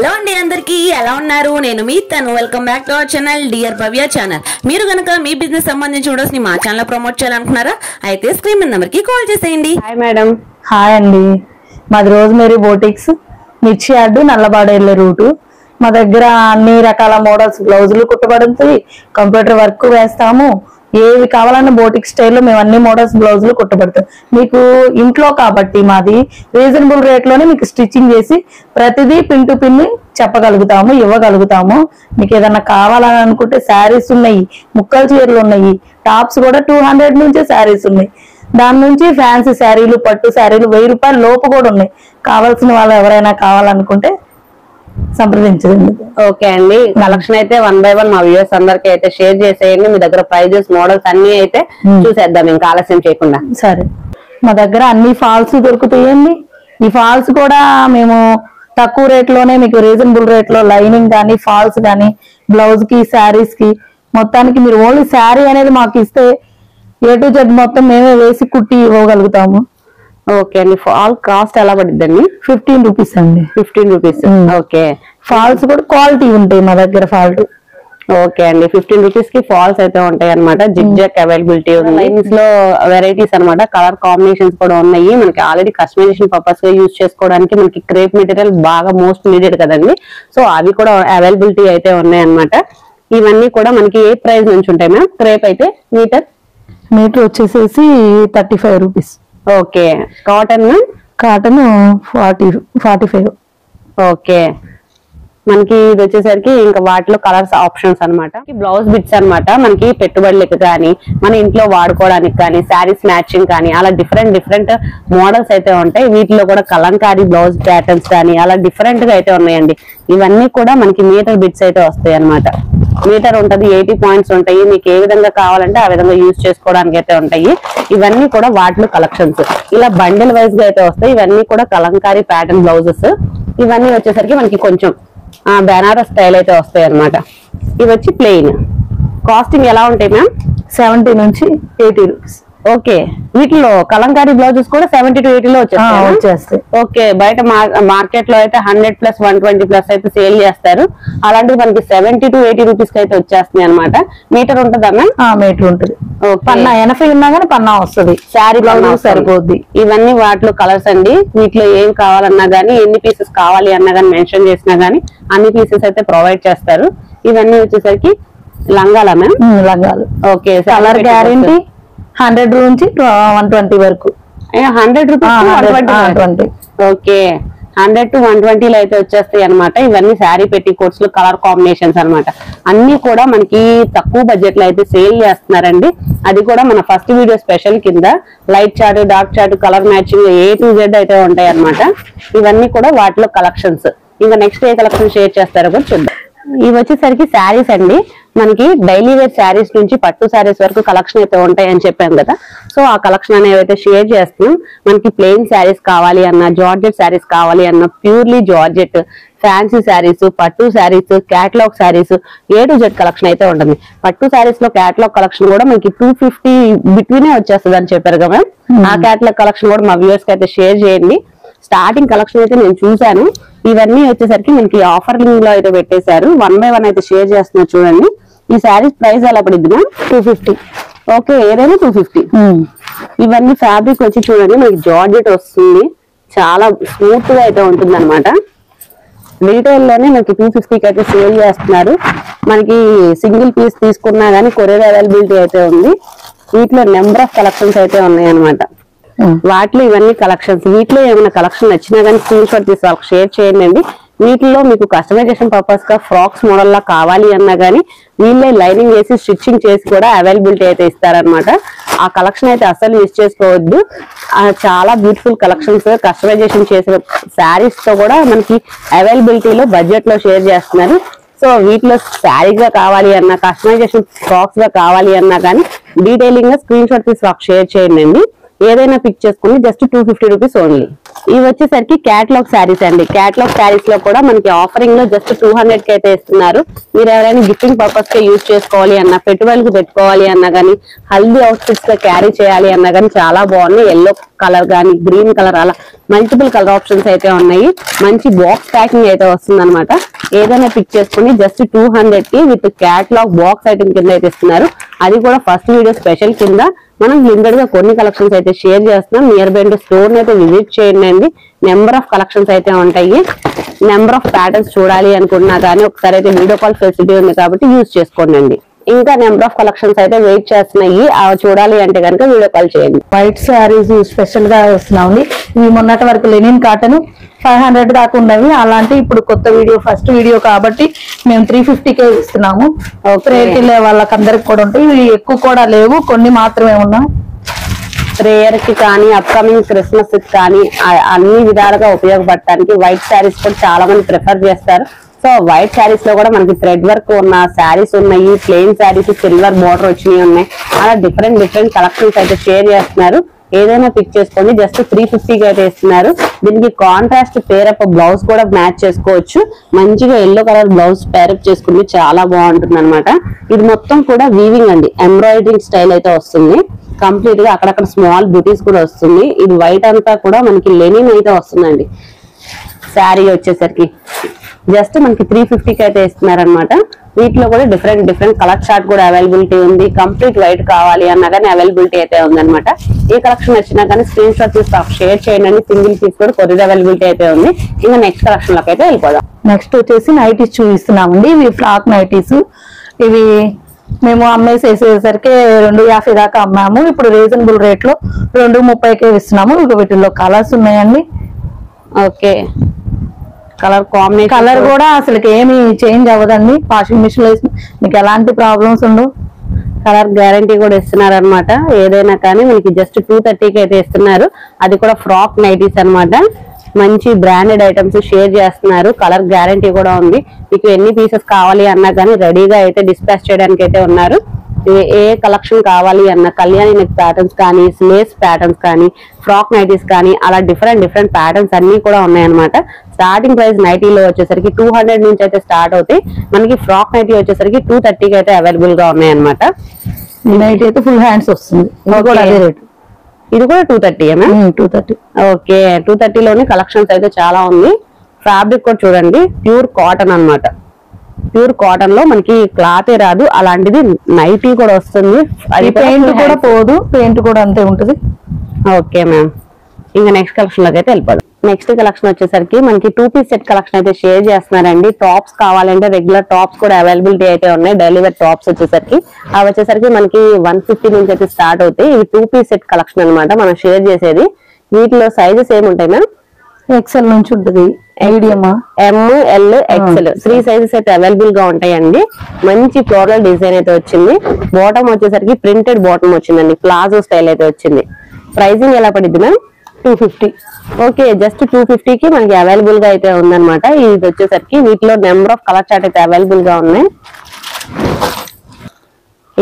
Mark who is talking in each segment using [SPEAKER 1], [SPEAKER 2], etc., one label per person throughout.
[SPEAKER 1] Hello అండి అందరికీ ఎలా ఉన్నారు నేను మీ తను welcome back to our channel dear Bhavya channel మీరు గనుక మీ బిజినెస్ సంబంధించి వీడియోస్ ని మా ఛానల్ ప్రమోట్ చేయాలనుకున్నారా అయితే స్క్రీన్ మీద నంబర్ కి కాల్ చేసేయండి
[SPEAKER 2] హాయ్ మేడం
[SPEAKER 3] హాయ్ అండి మాది రోజ్మేరీ బోటిక్స్ మిర్చి యార్డు నల్లబాడ వెళ్ళే రూటు మా దగ్గర అన్ని రకాల మోడల్స్ బ్లౌజులు కుట్టబడుతుంది కంప్యూటర్ వర్క్ వేస్తాము ఏవి కావాలన్న బోటిక్ స్టైల్లో మేము అన్ని మోడల్స్ బ్లౌజులు కుట్టబడతాం మీకు ఇంట్లో కాబట్టి మాది రీజనబుల్ రేట్ లోనే మీకు స్టిచ్చింగ్ చేసి ప్రతిదీ పిన్ టు పిన్ చెప్పగలుగుతాము ఇవ్వగలుగుతాము మీకు ఏదన్నా కావాలని అనుకుంటే శారీస్ ఉన్నాయి ముక్కల చీరలు ఉన్నాయి టాప్స్ కూడా 200 నుంచే శారీస్ ఉన్నాయి దాని నుంచి ఫ్యాన్సీ శారీలు పట్టు శారీలు 1000 రూపాయల లోపు కూడా ఉన్నాయి కావాల్సిన వాళ్ళు ఎవరైనా కావాలనుకుంటే సంప్రదించండి
[SPEAKER 2] ఓకే అండి కలెక్షన్ అయితే 1 by 1 మా వ్యూవర్స్ అందరికి అయితే షేర్ చేసేయండి మీ దగ్గర ప్రైజెస్ మోడల్స్ అన్ని అయితే చూసేద్దాం ఇంకా ఆలస్యం చేయకుండా
[SPEAKER 3] సరే మా దగ్గర అన్ని ఫాల్స్ దొరుకుతాయండి ఈ ఫాల్స్ కూడా మేము తక్కువ రేట్ లోనే మీకు రీజనబుల్ రేట్ లో లైనింగ్ కానీ ఫాల్స్ కానీ బ్లౌజ్ కి శారీస్ కి మొత్తానికి మీరు ఓన్లీ శారీ అనేది మాకు ఇస్తే A to Z మొత్తం మేమే వేసి కుట్టి ఇవ్వగలుగుతాము
[SPEAKER 2] ఓకే అండి ఫాల్ కాస్ట్ ఎలా పడుద్దండి
[SPEAKER 3] 15 రూపీస్ అండి
[SPEAKER 2] 15 రూపీస్ ఓకే
[SPEAKER 3] ఫాల్స్ కూడా క్వాలిటీ ఉంటాయి మా దగ్గర ఫాల్ట్
[SPEAKER 2] ఓకే అండి 15 రూపీస్ కి ఫాల్స్ అయితే ఉంటాయి అనమాట జిగ్ జాక్ అవైలబిలిటీ ఉంది లైన్స్ లో వెరైటీస్ అనమాట కలర్ కాంబినేషన్స్ కూడా ఉన్నాయి మనకి ఆల్రెడీ కస్టమైజేషన్ పర్పస్ గా యూజ్ చేసుకోవడానికి మనకి క్రేప్ మెటీరియల్ బాగా మోస్ట్ నీడెడ్ కదండి సో అవి కూడా అవైలబిలిటీ అయితే ఉన్నాయి అనమాట ఇవన్నీ కూడా మనకి ఏ ప్రైస్ నుంచి ఉంటాయి మ్యామ్ క్రేప్ అయితే
[SPEAKER 3] మీటర్ వచ్చేసేసి 35 rupees
[SPEAKER 2] okay cotton
[SPEAKER 3] cotton 45
[SPEAKER 2] okay మనకి ఇది వచ్చేసరికి ఇంకా వాటిలో కలర్స్ ఆప్షన్స్ అన్నమాట బ్లౌజ్ బిట్స్ అన్నమాట మనకి పెట్టుబడులకు కానీ మన ఇంట్లో వాడుకోవడానికి కానీ శారీస్ మ్యాచింగ్ కానీ అలా డిఫరెంట్ మోడల్స్ అయితే ఉంటాయి వీటిలో కూడా కలంకారీ బ్లౌజ్ ప్యాటర్న్స్ కానీ అలా డిఫరెంట్ గా అయితే ఉన్నాయండి ఇవన్నీ కూడా మనకి మీటర్ బిట్స్ అయితే వస్తాయి అన్నమాట మీటర్ ఉంటది 80 పాయింట్స్ ఉంటాయి మీకు ఏ విధంగా కావాలంటే ఆ విధంగా యూజ్ చేసుకోవడానికి అయితే ఉంటాయి ఇవన్నీ కూడా వాటిలో కలెక్షన్స్ ఇలా బండిల్ వైజ్ గా అయితే వస్తాయి ఇవన్నీ కూడా కలంకారీ ప్యాటర్న్ బ్లౌజెస్ ఇవన్నీ వచ్చేసరికి మనకి కొంచెం బెనారస్ స్టైల్ అయితే వస్తాయి అన్నమాట ఇవి వచ్చి ప్లెయిన్ కాస్టింగ్ ఎలా ఉంటాయి మ్యామ్
[SPEAKER 3] 70 నుంచి 80 రూపీస్
[SPEAKER 2] ఓకే వీటిలో కలంకారీ బ్లౌజెస్ కూడా 70 to 80 లో
[SPEAKER 3] వచ్చేస్తాయి
[SPEAKER 2] ఓకే బయట మార్కెట్ లో అయితే 100+ 120+ అయితే సేల్ చేస్తారు అలాంటిది మనకి 70 to 80 రూపీస్ కి అయితే వచ్చేస్తున్నాయి అనమాట మీటర్ ఉంటుందా మ్యామ్
[SPEAKER 3] మీటర్ ఉంటుంది పన్నా 80 ఉన్నా కానీ పన్నా వస్తుంది
[SPEAKER 2] శారీ బ్లౌజ్
[SPEAKER 3] సరిపోద్ది
[SPEAKER 2] ఇవన్నీ వాటిలో కలర్స్ అండి వీటిలో ఏం కావాలన్నా గానీ ఎన్ని పీసెస్ కావాలి అన్నా గానీ మెన్షన్ చేసినా గానీ అన్ని పీసెస్ అయితే ప్రొవైడ్ చేస్తారు ఇవన్నీ వచ్చేసరికి లంగాలా మ్యామ్
[SPEAKER 3] లంగాలు
[SPEAKER 2] ఓకే
[SPEAKER 3] కలర్ గ్యారెంటీ 100 నుంచి 120 వరకు
[SPEAKER 2] 100 రూపీస్ ఓకే 100 to 120 లో అయితే వచ్చేస్తాయి అనమాట ఇవన్నీ శారీ పెట్టి కోట్స్ లో కలర్ కాంబినేషన్స్ అనమాట అన్ని కూడా మనకి తక్కువ బడ్జెట్ లో అయితే సేల్ చేస్తున్నారండి అది కూడా మన ఫస్ట్ వీడియో స్పెషల్ కింద light chart dark chart colour matching A to Z అయితే ఉంటాయి అనమాట ఇవన్నీ కూడా వాటిలో కలెక్షన్స్ ఇంకా నెక్స్ట్ ఏ కలెక్షన్ షేర్ చేస్తారో కూడా చూద్దాం ఇవి వచ్చేసరికి శారీస్ అండి మనకి డైలీ వేర్ శారీస్ నుంచి పట్టు శారీస్ వరకు కలెక్షన్ అయితే ఉంటాయి అని చెప్పాను కదా సో ఆ కలెక్షన్ అనేవి అయితే షేర్ చేస్తున్నాం మనకి ప్లెయిన్ శారీస్ కావాలి అన్న జార్జెట్ శారీస్ కావాలి అన్న ప్యూర్లీ జార్జెట్ ఫ్యాన్సీ శారీస్ పట్టు saris catalogue saris A to Z collection అయితే ఉంటుంది పట్టు శారీస్ లో క్యాటలాగ్ కలెక్షన్ కూడా మనకి 250 బిట్వీనే వచ్చేస్తుంది అని చెప్పారు కదా ఆ క్యాటలాగ్ కలెక్షన్ కూడా మా వ్యూవర్స్ కి అయితే షేర్ చేయండి స్టార్టింగ్ కలెక్షన్ అయితే నేను చూసాను ఇవన్నీ వచ్చేసరికి మనకి ఆఫర్లింగ్ లో అయితే పెట్టేశారు 1 by 1 అయితే షేర్ చేస్తున్నారు చూడండి ఈ శారీస్ ప్రైస్ ఎలా పడింది
[SPEAKER 3] 250
[SPEAKER 2] ఓకే ఏదైనా 250 ఇవన్నీ ఫ్యాబ్రిక్ వచ్చి చూడండి మనకి జార్జెట్ వస్తుంది చాలా స్మూత్ గా అయితే ఉంటుంది అనమాట రీటైల్ లోనే మనకి 250 కి అయితే సేల్ చేస్తున్నారు మనకి సింగిల్ పీస్ తీసుకున్నా గానీ కొరియర్ అవైలబిలిటీ అయితే ఉంది వీటిలో నెంబర్ ఆఫ్ కలెక్షన్స్ అయితే ఉన్నాయి అనమాట వాటిలో ఇవన్నీ కలెక్షన్స్ వీటిలో ఏమైనా కలెక్షన్ నచ్చినా కానీ స్క్రీన్ షాట్ తీసి వాళ్ళకి షేర్ చేయండి వీటిలో మీకు కస్టమైజేషన్ పర్పస్ గా ఫ్రాక్స్ మోడల్ లా కావాలి అన్నా గానీ వీళ్ళే లైనింగ్ వేసి స్టిచ్చింగ్ చేసి కూడా అవైలబిలిటీ అయితే ఇస్తారనమాట ఆ కలెక్షన్ అయితే అసలు మిస్ చేసుకోవద్దు చాలా బ్యూటిఫుల్ కలెక్షన్స్ కస్టమైజేషన్ చేసిన శారీస్ తో కూడా మనకి అవైలబిలిటీలో బడ్జెట్ లో షేర్ చేస్తున్నారు సో వీటిలో శారీగా కావాలి అన్నా కస్టమైజేషన్ ఫ్రాక్స్ గా కావాలి అన్నా కానీ డీటెయిలింగ్ గా స్క్రీన్ షాట్ తీసి షేర్ చేయండి ఏదైనా పిక్ చేసుకుని జస్ట్ 250 రూపీస్ ఓన్లీ. ఇవి వచ్చేసరికి క్యాటలాగ్ శారీస్ అండి. క్యాటలాగ్ శారీస్ లో కూడా మనకి ఆఫరింగ్ లో జస్ట్ 200 కి అయితే ఇస్తున్నారు. మీరు ఎవరైనా గిఫ్టింగ్ పర్పస్ గా యూజ్ చేసుకోవాలి అన్నా, పెట్టుబడులకు పెట్టుకోవాలి అన్నా గానీ, హల్దీ అవుట్ఫిట్స్ గా క్యారీ చేయాలి అన్నా గానీ చాలా బాగున్నాయి. ఎల్లో కలర్ గానీ, గ్రీన్ కలర్, అలా మల్టిపుల్ కలర్ ఆప్షన్స్ అయితే ఉన్నాయి. మంచి బాక్స్ ప్యాకింగ్ అయితే వస్తుంది అనమాట. ఏదైనా పిక్ చేసుకుని జస్ట్ 200 కి విత్ క్యాటలాగ్ బాక్స్ ఐటమ్ కింద అయితే ఇస్తున్నారు. అది కూడా ఫస్ట్ వీడియో స్పెషల్ కింద మనం లిమిటెడ్ గా కొన్ని కలెక్షన్స్ అయితే షేర్ చేస్తున్నాం. నియర్ బై స్టోర్ అయితే విజిట్ చేయండి. నెంబర్ ఆఫ్ కలెక్షన్స్ అయితే ఉంటాయి. నెంబర్ ఆఫ్ ప్యాటర్న్స్ చూడాలి అనుకున్నా కానీ ఒకసారి అయితే వీడియో కాల్ ఫెసిలిటీ ఉంది కాబట్టి యూజ్ చేసుకోండి. ఇంకా నెంబర్ ఆఫ్ కలెక్షన్స్ అయితే వెయిట్ చేస్తున్నాయి. అవి చూడాలి అంటే కనుక వీడియో కాల్ చేయండి.
[SPEAKER 3] వైట్ శారీస్ స్పెషల్ గా వస్తున్నాయి. ఇవి మొన్నటి వరకు లెనిన్ కాటన్ 500 దాకా ఉన్నవి. అలాంటి ఇప్పుడు కొత్త వీడియో, ఫస్ట్ వీడియో కాబట్టి మేము 350కే ఇస్తున్నాము. రేట్ వాళ్ళకందరికి కూడా ఉంటాయి. ఇవి ఎక్కువ కూడా లేవు, కొన్ని మాత్రమే ఉన్నాయి.
[SPEAKER 2] ప్రేయర్ కి కానీ, అప్కమింగ్ క్రిస్మస్ కి కానీ అన్ని విధాలుగా ఉపయోగపడటానికి వైట్ శారీస్ కూడా చాలా మంది ప్రిఫర్ చేస్తారు. సో వైట్ శారీస్ లో కూడా మనకి థ్రెడ్ వర్క్ ఉన్న శారీస్ ఉన్నాయి, ప్లెయిన్ శారీస్ సిల్వర్ బోర్డర్ వచ్చినవి ఉన్నాయి. అలా డిఫరెంట్ కలెక్షన్స్ అయితే షేర్ చేస్తున్నారు. ఏదైనా పిక్ చేసుకోండి. జస్ట్ 350కి అయితే ఇస్తున్నారు. దీనికి కాంట్రాస్ట్ పేరప్ బ్లౌజ్ కూడా మ్యాచ్ చేసుకోవచ్చు. మంచిగా ఎల్లో కలర్ బ్లౌజ్ పేరప్ చేసుకుంటే చాలా బాగుంటుంది అనమాట. ఇది మొత్తం కూడా వీవింగ్ అండి, ఎంబ్రాయిడరింగ్ స్టైల్ అయితే వస్తుంది. కంప్లీట్ గా అక్కడక్కడ స్మాల్ బూటీస్ కూడా వస్తుంది. ఇది వైట్ అంతా కూడా మనకి లెనిన్ అయితే వస్తుందండి. శారీ వచ్చేసరికి జస్ట్ మనకి 350కి అయితే ఇస్తున్నారనమాట. వీటిలో కూడా డిఫరెంట్ కలర్ చార్ట్ కూడా అవైలబిలిటీ ఉంది. కంప్లీట్ వైట్ కావాలి అన్నా కానీ అవైలబిలిటీ అయితే ఉందన్నమాట. ఏ కలెక్షన్ వచ్చినా కానీ స్క్రీన్ షాట్ తీసి షేర్ చేయండి. సింగిల్ పీస్ కూడా కొరియర్ అవైలబిలిటీ అయితే ఉంది. ఇంకా నెక్స్ట్ కలెక్షన్ లోకి అయితే వెళ్ళిపోదాం.
[SPEAKER 3] నెక్స్ట్ వచ్చేసి నైటీస్ చూపిస్తున్నామండి. ఇవి ఫ్రాక్ నైటీస్. ఇవి మేము అమ్మేసేసరికి 250 దాకా అమ్మాము. ఇప్పుడు రీజనబుల్ రేట్ లో 230కే ఇస్తున్నాము. ఇక వీటిల్లో కలర్స్ ఉన్నాయండి.
[SPEAKER 2] ఓకే, కలర్ కాంబినేషన్
[SPEAKER 3] కలర్ కూడా అసలు ఏమి చేంజ్ అవ్వదండి. వాషింగ్ మిషన్ లో మీకు ఎలాంటి ప్రాబ్లమ్స్ ఉండవు.
[SPEAKER 2] కలర్ గ్యారంటీ కూడా ఇస్తున్నారు అనమాట. ఏదైనా కానీ మనకి జస్ట్ 230కి అయితే ఇస్తున్నారు. అది కూడా ఫ్రాక్ నైటీస్ అనమాట. మంచి బ్రాండెడ్ ఐటమ్స్ షేర్ చేస్తున్నారు. కలర్ గ్యారంటీ కూడా ఉంది. మీకు ఎన్ని పీసెస్ కావాలి అన్నా కానీ రెడీగా అయితే డిస్పాచ్ చేయడానికి అయితే ఉన్నారు. ఏ కలెక్షన్ కావాలి అన్న కళ్యాణి నెక్ ప్యాటర్న్స్ కానీ, లేస్ ప్యాటర్న్స్ కానీ, ఫ్రాక్ నైటీస్ కానీ అలా డిఫరెంట్ ప్యాటర్న్స్ అన్ని కూడా ఉన్నాయన్నమాట. స్టార్టింగ్ ప్రైస్ నైటీలో వచ్చేసరికి 200 నుంచి అయితే స్టార్ట్ అవుతాయి. మనకి ఫ్రాక్ నైటీ వచ్చేసరికి 230కి అయితే అవైలబుల్ గా ఉన్నాయన్నమాట.
[SPEAKER 3] నైటీ అయితే ఫుల్ హ్యాండ్స్ వస్తుంది.
[SPEAKER 2] ఇది కూడా 230. ఓకే, 230లోని కలెక్షన్స్ అయితే చాలా ఉంది. ఫ్యాబ్రిక్ కూడా చూడండి, ప్యూర్ కాటన్ అన్నమాట. ప్యూర్ కాటన్ లో మనకి క్లాతే రాదు, అలాంటిది నైటీ కూడా వస్తుంది.
[SPEAKER 3] అది పెయింట్ కూడా పోదు, పెయింట్ కూడా అంతే ఉంటుంది.
[SPEAKER 2] ఓకే మ్యామ్, ఇంకా నెక్స్ట్ కలెక్షన్ లోకి అయితే వెళ్ళిపోదాం. నెక్స్ట్ కలెక్షన్ వచ్చేసరికి మనకి 2 పీస్ సెట్ కలెక్షన్ అయితే షేర్ చేస్తున్నారండి. టాప్స్ కావాలంటే రెగ్యులర్ టాప్స్ కూడా అవైలబిలిటీ అయితే ఉన్నాయి. డైలీ వేర్ టాప్స్ వచ్చేసరికి అవి వచ్చేసరికి మనకి 150 నుంచి అయితే స్టార్ట్ అవుతాయి. ఇవి 2 పీస్ సెట్ కలెక్షన్ అనమాట మనం షేర్ చేసేది. వీటిలో సైజెస్ ఏముంటాయి మ్యామ్?
[SPEAKER 3] ఎక్సెల్ నుంచి ఉంటుంది, మీడియం,
[SPEAKER 2] ML, XL 3 సైజెస్ అయితే అవైలబుల్ గా ఉంటాయండి. మంచి ఫ్లోరల్ డిజైన్ అయితే వచ్చింది. బాటమ్ వచ్చేసరికి ప్రింటెడ్ బాటమ్ వచ్చిందండి, ప్లాజో స్టైల్ అయితే వచ్చింది. ప్రైసింగ్ ఎలా పడింది మ్యామ్?
[SPEAKER 3] 250.
[SPEAKER 2] ఓకే, జస్ట్ 250కి మనకి అవైలబుల్ గా అయితే ఉందన్నమాట. ఇది వచ్చేసరికి వీటిలో నెంబర్ ఆఫ్ కలర్ చార్ట్ అయితే అవైలబుల్ గా ఉన్నాయి.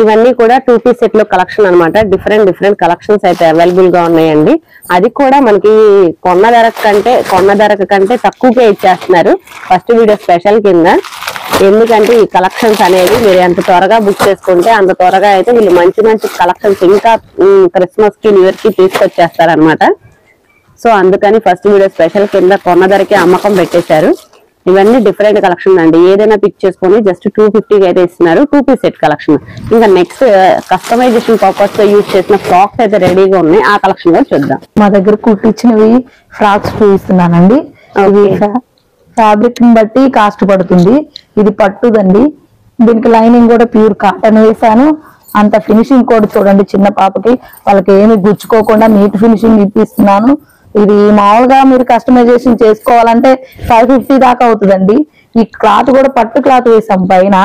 [SPEAKER 2] ఇవన్నీ కూడా 2 పీస్ సెట్ లో కలెక్షన్ అనమాట. డిఫరెంట్ కలెక్షన్స్ అయితే అవైలబుల్ గా ఉన్నాయండి. అది కూడా మనకి కొన్న ధర కంటే తక్కువకే ఇచ్చేస్తున్నారు ఫస్ట్ వీడియో స్పెషల్ కింద. ఎందుకంటే ఈ కలెక్షన్స్ అనేది మీరు ఎంత త్వరగా బుక్ చేసుకుంటే అంత త్వరగా అయితే వీళ్ళు మంచి కలెక్షన్స్ ఇంకా క్రిస్మస్ కి, న్యూ ఇయర్ కి తీసుకొచ్చేస్తారు అనమాట. సో అందుకని ఫస్ట్ వీడియో స్పెషల్ కింద కొన్న ధరకే అమ్మకం పెట్టేశారు. ఇవన్నీ డిఫరెంట్ కలెక్షన్ అండి. ఏదైనా పిక్ చేసుకొని జస్ట్ 250కి అయితే ఇస్తున్నారు. 2 పీస్ సెట్ కలెక్షన్. ఇంకా నెక్స్ట్ కస్టమైజేషన్ పర్పస్ తో యూజ్ చేసిన ఫ్రాక్స్ అయితే రెడీగా ఉన్నాయి. ఆ కలెక్షన్ కూడా చూద్దాం.
[SPEAKER 3] మా దగ్గర కుట్టించినవి ఫ్రాక్స్ చూపిస్తున్నానండి. ఫ్యాబ్రిక్ ని బట్టి కాస్ట్ పడుతుంది. ఇది పట్టుదండి. దీనికి లైనింగ్ కూడా ప్యూర్ కాటన్ వేసాను. అంత ఫినిషింగ్ కూడా చూడండి, చిన్న పాపకి వాళ్ళకి ఏమి గుచ్చుకోకుండా నీట్ ఫినిషింగ్ ఇప్పిస్తున్నాను. ఇది మామూలుగా మీరు కస్టమైజేషన్ చేసుకోవాలంటే 550 దాకా అవుతుందండి. ఈ క్లాత్ కూడా పట్టు క్లాత్ వేసాం పైన.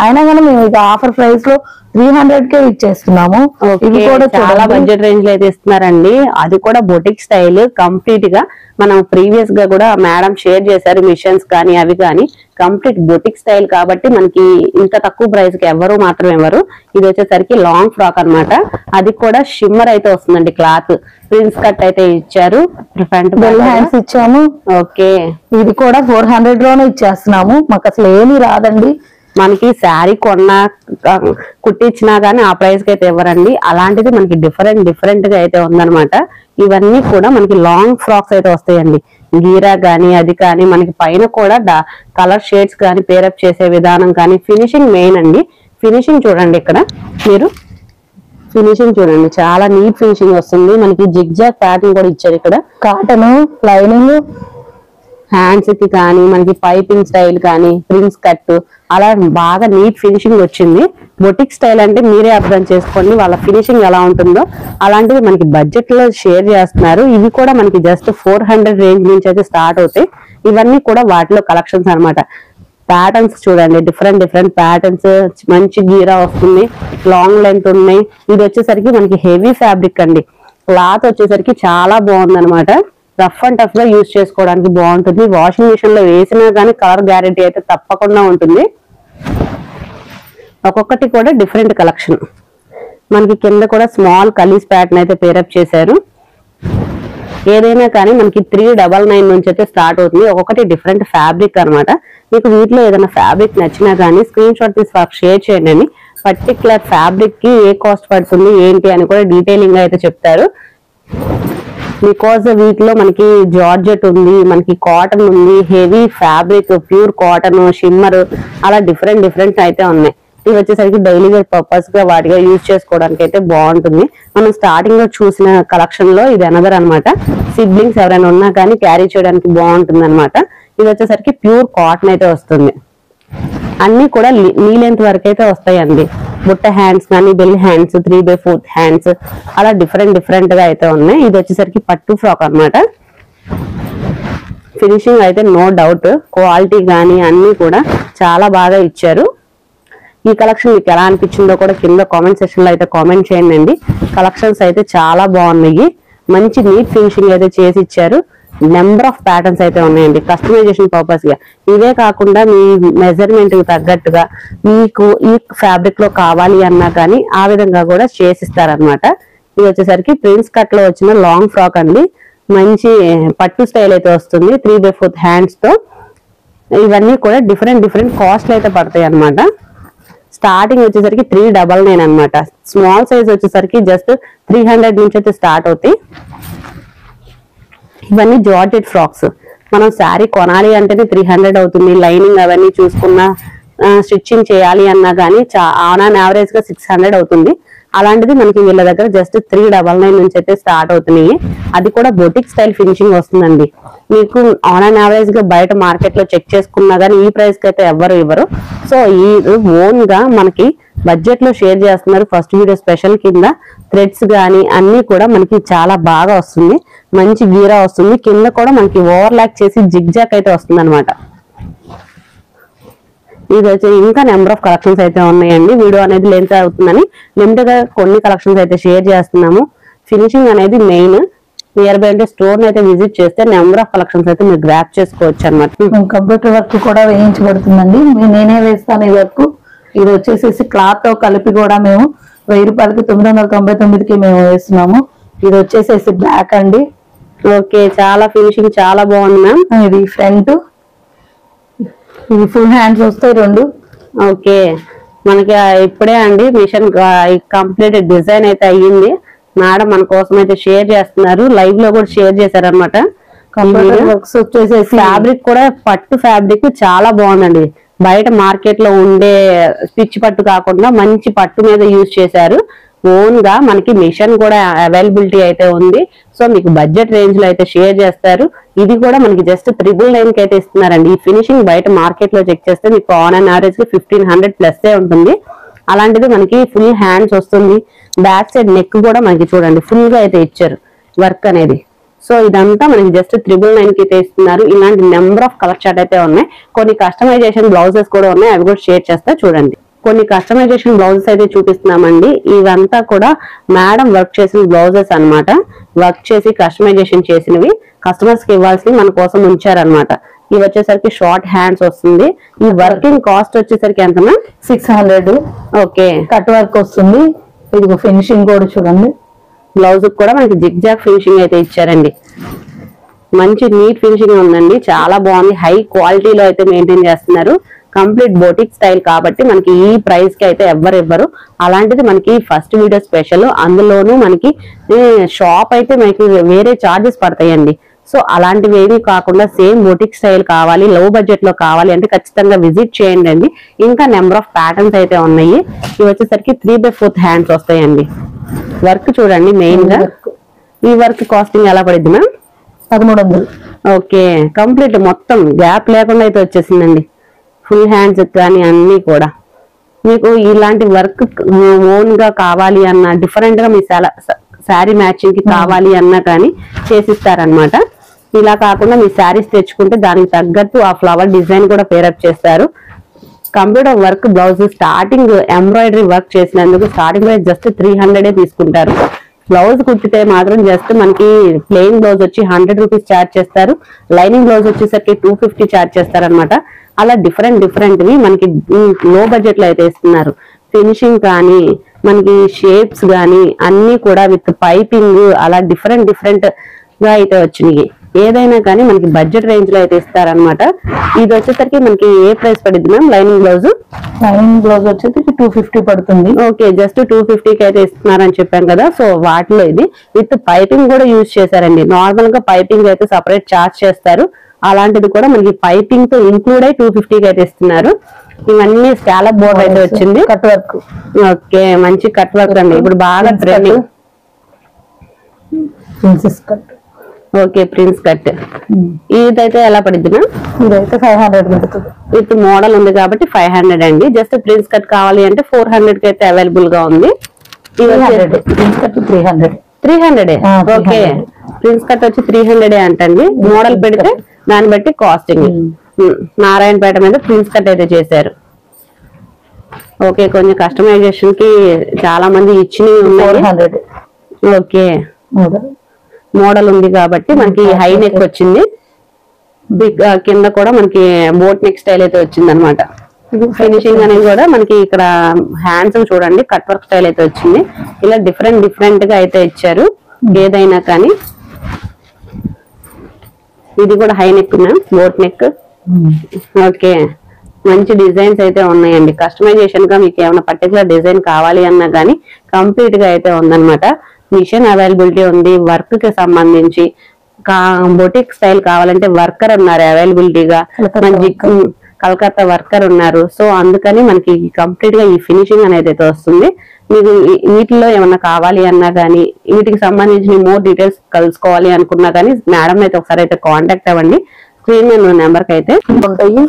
[SPEAKER 3] అయినా కానీ మేము ఇక ఆఫర్ ప్రైస్ లో 300కే ఇచ్చేస్తున్నాము. ఇవి కూడా
[SPEAKER 2] చాలా బడ్జెట్ రేంజ్ లో అయితే ఇస్తున్నారండి. అది కూడా బొటిక్ స్టైల్ కంప్లీట్ గా. మనం ప్రీవియస్ గా కూడా మేడం షేర్ చేశారు మిషన్స్ కానీ అవి కానీ కంప్లీట్ బొటిక్ స్టైల్ కాబట్టి మనకి ఇంత తక్కువ ప్రైస్ కి ఎవరు మాత్రం ఎవరు. ఇది వచ్చేసరికి లాంగ్ ఫ్రాక్ అన్నమాట. అది కూడా షిమ్మర్ అయితే వస్తుందండి. క్లాత్ ప్రిన్స్ కట్ అయితే ఇచ్చారు. ఫ్రంట్
[SPEAKER 3] బెల్ హ్యాండ్స్ ఇచ్చాము.
[SPEAKER 2] ఓకే,
[SPEAKER 3] ఇది కూడా 400 లోనే ఇచ్చేస్తున్నాము. మాకు అసలు ఏమీ రాదండి.
[SPEAKER 2] మనకి శారీ కొన్నా కుట్టించినా గానీ ఆ ప్రైస్ కి అయితే ఇవ్వరండి. అలాంటిది మనకి డిఫరెంట్ గా అయితే ఉందన్నమాట. ఇవన్నీ కూడా మనకి లాంగ్ ఫ్రాక్స్ అయితే వస్తాయండి. గీరా గానీ అది కానీ మనకి పైన కూడా కలర్ షేడ్స్ కానీ పేరప్ చేసే విధానం కానీ ఫినిషింగ్ మెయిన్ అండి. ఫినిషింగ్ చూడండి, ఇక్కడ మీరు ఫినిషింగ్ చూడండి, చాలా నీట్ ఫినిషింగ్ వస్తుంది. మనకి జిగ్జాగ్ ప్యాటర్న్ కూడా ఇచ్చారు. ఇక్కడ
[SPEAKER 3] కాటన్ లైనింగ్
[SPEAKER 2] హ్యాండ్స్ కి కానీ మనకి పైపింగ్ స్టైల్ కానీ ప్రిన్స్ కట్ అలా బాగా నీట్ ఫినిషింగ్ వచ్చింది. బొటిక్ స్టైల్ అంటే మీరే అర్థం చేసుకోండి వాళ్ళ ఫినిషింగ్ ఎలా ఉంటుందో. అలాంటివి మనకి బడ్జెట్ లో షేర్ చేస్తున్నారు. ఇవి కూడా మనకి జస్ట్ 400 రేంజ్ నుంచి అయితే స్టార్ట్ అవుతాయి. ఇవన్నీ కూడా వాటిలో కలెక్షన్స్ అన్నమాట. ప్యాటర్న్స్ చూడండి, డిఫరెంట్ ప్యాటర్న్స్, మంచి గీరా వస్తుంది, లాంగ్ లెంత్ ఉన్నాయి. ఇది వచ్చేసరికి మనకి హెవీ ఫ్యాబ్రిక్ అండి. క్లాత్ వచ్చేసరికి చాలా బాగుంది అనమాట. రఫ్ అండ్ టఫ్ గా యూజ్ చేసుకోవడానికి బాగుంటుంది. వాషింగ్ మిషన్ లో వేసినా కానీ కలర్ గ్యారెంటీ అయితే తప్పకుండా ఉంటుంది. ఒక్కొక్కటి కూడా డిఫరెంట్ కలెక్షన్. మనకి కింద కూడా స్మాల్ కలీస్ ప్యాటర్న్ అయితే పేరప్ చేశారు. ఏదైనా కానీ మనకి 399 నుంచి అయితే స్టార్ట్ అవుతుంది. ఒక్కొక్కటి డిఫరెంట్ ఫ్యాబ్రిక్ అనమాట. మీకు వీటిలో ఏదైనా ఫ్యాబ్రిక్ నచ్చినా కానీ స్క్రీన్ షాట్ తీసి షేర్ చేయండి అని. పర్టికులర్ ఫ్యాబ్రిక్ కి ఏ కాస్ట్ పడుతుంది ఏంటి అని కూడా డీటెయిలింగ్ గా అయితే చెప్తారు. బికాజ్ వీటిలో మనకి జార్జెట్ ఉంది, మనకి కాటన్ ఉంది, heavy fabric, pure cotton, shimmer అలా డిఫరెంట్ అయితే ఉన్నాయి. ఇవి వచ్చేసరికి డైలీ వేర్ పర్పస్ గా వాటిగా యూజ్ చేసుకోవడానికి అయితే బాగుంటుంది. మనం స్టార్టింగ్ లో చూసిన కలెక్షన్ లో ఇది అనదర్ అనమాట. సిబ్లింగ్స్ ఎవరైనా ఉన్నా కానీ క్యారీ చేయడానికి బాగుంటుంది అనమాట. ఇది వచ్చేసరికి ప్యూర్ కాటన్ అయితే వస్తుంది. అన్ని కూడా నీ లెంత్ వరకు అయితే వస్తాయండి. బుట్ట హ్యాండ్స్ కానీ బెల్ హ్యాండ్స్, 3/4 హ్యాండ్స్ అలా డిఫరెంట్ గా అయితే ఉన్నాయి. ఇది వచ్చేసరికి పట్టు ఫ్రాక్ అన్నమాట. ఫినిషింగ్ అయితే నో డౌట్, క్వాలిటీ కానీ అన్ని కూడా చాలా బాగా ఇచ్చారు. ఈ కలెక్షన్ మీకు ఎలా అనిపించిందో కూడా కింద కామెంట్ సెక్షన్ లో అయితే కామెంట్ చేయండి. కలెక్షన్స్ అయితే చాలా బాగున్నాయి. మంచి నీట్ ఫినిషింగ్ అయితే చేసి ఇచ్చారు. నెంబర్ ఆఫ్ ప్యాటర్న్స్ అయితే ఉన్నాయండి కస్టమైజేషన్ పర్పస్ గా. ఇవే కాకుండా మీ మెజర్మెంట్ కి తగ్గట్టుగా మీకు ఈ ఫ్యాబ్రిక్ లో కావాలి అన్నా కానీ ఆ విధంగా కూడా చేసిస్తారనమాట. ఇది వచ్చేసరికి ప్రిన్స్ కట్ లో వచ్చిన లాంగ్ ఫ్రాక్ అండి. మంచి పట్టు స్టైల్ అయితే వస్తుంది 3/4 హ్యాండ్స్ తో. ఇవన్నీ కూడా డిఫరెంట్ కాస్ట్లు అయితే పడతాయి అనమాట. స్టార్టింగ్ వచ్చేసరికి 399 అనమాట. స్మాల్ సైజ్ వచ్చేసరికి జస్ట్ 300 నుంచి అయితే స్టార్ట్ అవుతాయి. ఇవన్నీ జార్జెట్ ఫ్రాక్స్. మనం శారీ కొనాలి అంటేనే 300 అవుతుంది. లైనింగ్ అవన్నీ చూసుకున్నా స్టిచ్చింగ్ చేయాలి అన్నా కానీ ఆన్ అండ్ యావరేజ్ గా 600 అవుతుంది. అలాంటిది మనకి వీళ్ళ దగ్గర జస్ట్ 399 నుంచి అయితే స్టార్ట్ అవుతున్నాయి. అది కూడా బొటిక్ స్టైల్ ఫినిషింగ్ వస్తుందండి. మీకు ఆన్ అండ్ యావరేజ్ గా బయట మార్కెట్ లో చెక్ చేసుకున్నా కానీ ఈ ప్రైస్ కి అయితే ఎవ్వరు ఇవ్వరు. సో ఈ ఓన్ గా మనకి బడ్జెట్ లో షేర్ చేస్తున్నారు. ఫస్ట్ వీడియో స్పెషల్ కింద థ్రెడ్స్ గానీ అన్ని కూడా మనకి చాలా బాగా వస్తుంది. మంచి గీరా వస్తుంది. కింద కూడా మనకి ఓవర్లాక్ చేసి జిగ్జాక్ అయితే వస్తుంది అనమాట. ఇది వచ్చి ఇంకా నెంబర్ ఆఫ్ కలెక్షన్స్ అయితే ఉన్నాయండి. వీడియో అనేది లెంత్ అవుతుందని లిమిటెడ్ గా కొన్ని కలెక్షన్స్ అయితే షేర్ చేస్తున్నాము. ఫినిషింగ్ అనేది మెయిన్. నియర్ బై అంటే స్టోర్ అయితే విజిట్ చేస్తే నెంబర్ ఆఫ్ కలెక్షన్స్ అయితే మీరు గ్రాప్ చేసుకోవచ్చు అనమాట.
[SPEAKER 3] కంప్యూటర్ వర్క్ కూడా వేయించబడుతుందండి. నేనే వేస్తాను ఈ వర్క్. ఇది వచ్చేసేసి క్లాత్ తో కలిపి కూడా మేము 1000 రూపాయలకి 999కి మేము వేస్తున్నాము. ఇది వచ్చేసేసి బ్లాక్ అండి.
[SPEAKER 2] ఓకే, చాలా ఫినిషింగ్ చాలా బాగుంది మ్యామ్.
[SPEAKER 3] ఇది ఫ్రంట్, ఇది ఫుల్ హ్యాండ్స్ వస్తాయి 2.
[SPEAKER 2] ఓకే, మనకి ఇప్పుడే అండి మిషన్ కంప్లీట్ డిజైన్ అయితే అయ్యింది. మేడం మన కోసం అయితే షేర్ చేస్తున్నారు. లైవ్ లో కూడా షేర్ చేశారనమాట.
[SPEAKER 3] కంప్యూటర్ వర్క్స్ వచ్చేసేసి
[SPEAKER 2] ఫ్యాబ్రిక్ కూడా పట్టు ఫ్యాబ్రిక్ చాలా బాగుందండి. బయట మార్కెట్ లో ఉండే పిచ్చి పట్టు కాకుండా మంచి పట్టు మీద యూజ్ చేశారు. ఓన్ గా మనకి మిషన్ కూడా అవైలబిలిటీ అయితే ఉంది. సో మీకు బడ్జెట్ రేంజ్ లో అయితే షేర్ చేస్తారు. ఇది కూడా మనకి జస్ట్ 999 కి అయితే ఇస్తున్నారండి. ఈ ఫినిషింగ్ బయట మార్కెట్ లో చెక్ చేస్తే మీకు ఆన్ అండ్ యావరేజ్ గా 1500 ప్లస్ ఉంటుంది. అలాంటిది మనకి ఫుల్ హ్యాండ్స్ వస్తుంది. బ్యాక్ సైడ్ నెక్ కూడా మనకి చూడండి ఫుల్ గా అయితే ఇచ్చారు వర్క్ అనేది. సో ఇదంతా మనకి జస్ట్ 999 కి అయితే ఇస్తున్నారు. ఇలాంటి నెంబర్ ఆఫ్ కలర్ చార్ట్ అయితే ఉన్నాయి. కొన్ని కస్టమైజేషన్ బ్లౌజెస్ కూడా ఉన్నాయి. అవి కూడా షేర్ చేస్తా చూడండి. కొన్ని కస్టమైజేషన్ బ్లౌజెస్ అయితే చూపిస్తున్నామండి. ఇవంతా కూడా మేడం వర్క్ చేసిన బ్లౌజెస్ అన్నమాట. వర్క్ చేసి కస్టమైజేషన్ చేసినవి కస్టమర్స్ కి ఇవ్వాల్సి మన కోసం ఉంచారనమాట. ఇవి వచ్చేసరికి షార్ట్ హ్యాండ్స్ వస్తుంది. ఈ వర్కింగ్ కాస్ట్ వచ్చేసరికి ఎంతనా?
[SPEAKER 3] 600.
[SPEAKER 2] ఓకే,
[SPEAKER 3] కట్ వర్క్ వస్తుంది. ఇది ఫినిషింగ్ కూడా చూడండి.
[SPEAKER 2] బ్లౌజ్ కూడా మనకి జిగ్ జాగ్ ఫినిషింగ్ అయితే ఇచ్చారండి. మంచి నీట్ ఫినిషింగ్ ఉందండి, చాలా బాగుంది. హై క్వాలిటీలో అయితే మెయింటైన్ చేస్తున్నారు. కంప్లీట్ బోటిక్ స్టైల్ కాబట్టి మనకి ఈ ప్రైస్ కి అయితే ఎవ్వరు ఇవ్వరు. అలాంటిది మనకి ఫస్ట్ వీడియో స్పెషల్. అందులోనూ మనకి షాప్ అయితే మనకి వేరే చార్జెస్ పడతాయండి. సో అలాంటివి ఏమీ కాకుండా సేమ్ బోటిక్ స్టైల్ కావాలి, లో బడ్జెట్ లో కావాలి అంటే ఖచ్చితంగా విజిట్ చేయండి అండి. ఇంకా నెంబర్ ఆఫ్ ప్యాటర్న్స్ అయితే ఉన్నాయి. ఇవి వచ్చేసరికి 3/4 హ్యాండ్స్ వస్తాయండి. వర్క్ చూడండి మెయిన్ గా. ఈ వర్క్ కాస్టింగ్ ఎలా పడింది మ్యామ్?
[SPEAKER 3] 1300.
[SPEAKER 2] ఓకే, కంప్లీట్ మొత్తం గ్యాప్ లేకుండా అయితే వచ్చేసిందండి. ఫుల్ హ్యాండ్స్ కానీ అన్ని కూడా మీకు ఇలాంటి వర్క్ ఓన్ గా కావాలి అన్న, డిఫరెంట్ గా మీ శారీ మ్యాచింగ్ కి కావాలి అన్నా కానీ చేసిస్తారనమాట. ఇలా కాకుండా మీ శారీస్ తెచ్చుకుంటే దానికి తగ్గట్టు ఆ ఫ్లవర్ డిజైన్ కూడా పేరప్ చేస్తారు. Computer work blouse starting embroidery work చేసినందుకు స్టార్టింగ్ జస్ట్ 300 తీసుకుంటారు. బ్లౌజ్ కుట్టితే మాత్రం జస్ట్ మనకి ప్లెయిన్ బ్లౌజ్ వచ్చి 100 రూపీస్ ఛార్జ్ చేస్తారు. లైనింగ్ బ్లౌజ్ వచ్చేసరికి 250 ఛార్జ్ చేస్తారు అనమాట. అలా డిఫరెంట్ వి మనకి లో బడ్జెట్ లో అయితే ఇస్తున్నారు. ఫినిషింగ్ కానీ మనకి షేప్స్ కానీ అన్ని కూడా విత్ పైపింగ్ అలా డిఫరెంట్ గా అయితే వచ్చినాయి. ఏదైనా కానీ మనకి బడ్జెట్ రేంజ్ లో అయితే ఇస్తారనమాట. ఇది వచ్చేసరికి మనకి ఏ ప్రైస్ పడుతుంది మ్యామ్? లైనింగ్ బ్లౌజ్
[SPEAKER 3] వచ్చేసి 250 పడుతుంది.
[SPEAKER 2] ఓకే, జస్ట్ 250 కి అయితే ఇస్తున్నారని చెప్పాం కదా. సో వాటిలో ఇది విత్ పైపింగ్ కూడా యూజ్ చేశారండి. నార్మల్ గా పైపింగ్ అయితే సపరేట్ చార్జ్ చేస్తారు. అలాంటిది కూడా మనకి పైపింగ్ తో ఇంక్లూడ్ అయి 250 కి అయితే ఇస్తున్నారు. ఇవన్నీ స్కాలప్ బోర్డర్ అయితే వచ్చింది.
[SPEAKER 3] Cut work.
[SPEAKER 2] ఓకే, మంచి కట్ వర్క్ అండి, ఇప్పుడు బాగా trending.
[SPEAKER 3] Princess cut.
[SPEAKER 2] Okay, prince cut. ఇదైతే ఎలా పడుద్ది మ్యామ్?
[SPEAKER 3] ఇదైతే 500 పడుతుంది.
[SPEAKER 2] విత్ మోడల్ ఉంది కాబట్టి 500 అండి. జస్ట్ ప్రిన్స్ కట్ కావాలి అంటే 400 కి అయితే అవైలబుల్ గా ఉంది.
[SPEAKER 3] Prince cut
[SPEAKER 2] 300. Okay, prince cut వచ్చి 300 అంటండి. మోడల్ పెడితే దాన్ని బట్టి కాస్టింగ్. నారాయణపేట మీద ప్రిన్స్ కట్ అయితే చేశారు. ఓకే, కొంచెం కస్టమైజేషన్ కి చాలా మంది ఇచ్చినవి ఉన్నాయి.
[SPEAKER 3] 400.
[SPEAKER 2] ఓకే, మోడల్ ఉంది కాబట్టి మనకి హై నెక్ వచ్చింది. కింద కూడా మనకి బోట్ నెక్ స్టైల్ అయితే వచ్చింది అనమాట. ఫినిషింగ్ అనేది కూడా మనకి ఇక్కడ హ్యాండ్స్ చూడండి కట్ వర్క్ స్టైల్ అయితే వచ్చింది. ఇలా డిఫరెంట్ గా అయితే ఇచ్చారు ఏదైనా కానీ. ఇది కూడా high neck ma'am, boat neck. Okay, మంచి డిజైన్స్ అయితే ఉన్నాయండి. కస్టమైజేషన్ గా మీకు ఏమైనా పర్టికులర్ డిజైన్ కావాలి అన్నా కానీ కంప్లీట్ గా అయితే ఉందన్నమాట. మిషన్ అవైలబిలిటీ ఉంది. వర్క్ కి సంబంధించి బొటిక్ స్టైల్ కావాలంటే వర్కర్ ఉన్నారు అవైలబిలిటీగా. మంచి కలకత్తా వర్కర్ ఉన్నారు. సో అందుకని మనకి కంప్లీట్ గా ఈ ఫినిషింగ్ అనేది అయితే వస్తుంది. మీకు వీటిలో ఏమన్నా కావాలి అన్నా కానీ వీటికి సంబంధించిన మోర్ డీటెయిల్స్ కలుసుకోవాలి అనుకున్నా కానీ మేడం అయితే ఒకసారి అయితే కాంటాక్ట్ అవ్వండి. స్క్రీన్ మీద నెంబర్ కి అయితే ఉంటాయి.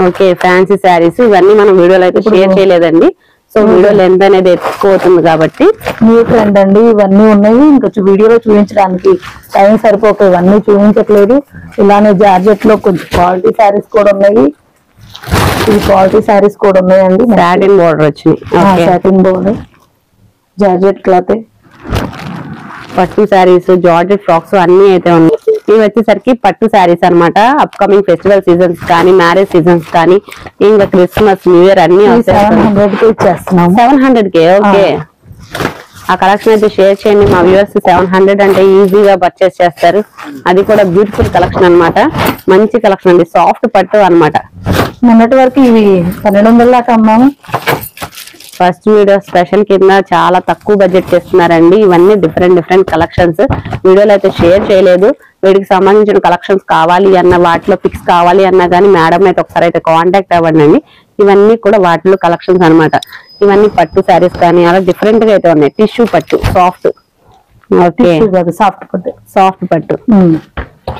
[SPEAKER 2] ఓకే, ఫ్యాన్సీ శారీస్ ఇవన్నీ మనం వీడియోలో అయితే షేర్ చేయలేదండి. సో వీడియో లెంత్ అనేది ఎక్కువ అవుతుంది కాబట్టి
[SPEAKER 3] న్యూ ట్రెండ్ అండి. ఇవన్నీ ఉన్నాయి. ఇంకా వీడియోలో చూపించడానికి టైం సరిపోక ఇవన్నీ చూపించట్లేదు. ఇలానే జార్జెట్ లో కొంచెం క్వాలిటీ శారీస్ కూడా ఉన్నాయి. ఈ క్వాలిటీ శారీస్ కూడా ఉన్నాయండి.
[SPEAKER 2] సాటిన్ బోర్డర్ వచ్చినాయి.
[SPEAKER 3] సాటిన్ బోర్డర్, జార్జెట్ క్లాత్,
[SPEAKER 2] పట్టు శారీస్, జార్జెట్ ఫ్రాక్స్ అన్ని అయితే ఉన్నాయి. ఇవి వచ్చేసరికి పట్టు శారీస్ అనమాట. అప్కమింగ్ ఫెస్టివల్ సీజన్స్ కానీ మ్యారేజ్ సీజన్స్ కానీ ఇంకా క్రిస్మస్ న్యూ ఇయర్ అన్ని
[SPEAKER 3] 700 కి ఇచ్చేస్తున్నాం.
[SPEAKER 2] 700 కి. ఓకే, ఆ కలెక్షన్ అయితే షేర్ చేయండి. మా వ్యూవర్స్ 700 అంటే ఈజీగా పర్చేస్ చేస్తారు. అది కూడా బ్యూటిఫుల్ కలెక్షన్ అన్నమాట. మంచి కలెక్షన్ అండి, సాఫ్ట్ పట్టు అన్నమాట.
[SPEAKER 3] మొన్నటి వరకు ఇవి 1200 దాకా అమ్మాము.
[SPEAKER 2] ఫస్ట్ వీడియో స్పెషల్ కింద చాలా తక్కువ బడ్జెట్ చేస్తున్నారండి. ఇవన్నీ డిఫరెంట్ కలెక్షన్స్. వీడియోలో అయితే షేర్ చేయలేదు. వీటికి సంబంధించిన కలెక్షన్స్ కావాలి అన్న, వాటిలో పిక్స్ కావాలి అన్నా కానీ మేడం అయితే ఒకసారి అయితే కాంటాక్ట్ అవ్వండి. ఇవన్నీ కూడా వాటిలో కలెక్షన్స్ అన్నమాట. ఇవన్నీ పట్టు శారీస్ కానీ అలా డిఫరెంట్ గా అయితే ఉన్నాయి. టిష్యూ పట్టు, సాఫ్ట్. ఓకే, సాఫ్ట్ పట్టు.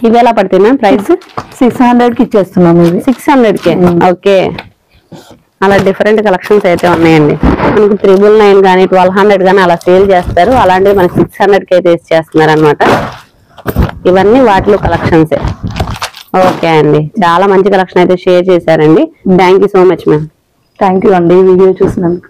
[SPEAKER 2] ఇవి ఎలా పడుతున్నాయి ప్రైస్?
[SPEAKER 3] 600 కి ఇచ్చేస్తున్నాం. ఇవి
[SPEAKER 2] 600 కే. ఓకే, అలా డిఫరెంట్ కలెక్షన్స్ అయితే ఉన్నాయండి. మనకి 999 కానీ 1200 కానీ అలా సేల్ చేస్తారు. అలాంటివి మనకి 600 కి అయితే ఇచ్చేస్తున్నారు అనమాట. ఇవన్నీ వాటిలో కలెక్షన్సే. ఓకే అండి, చాలా మంచి కలెక్షన్ అయితే షేర్ చేశారండి. Thank you so much ma'am.
[SPEAKER 3] Thank you అండి వీడియో చూసినందుకు.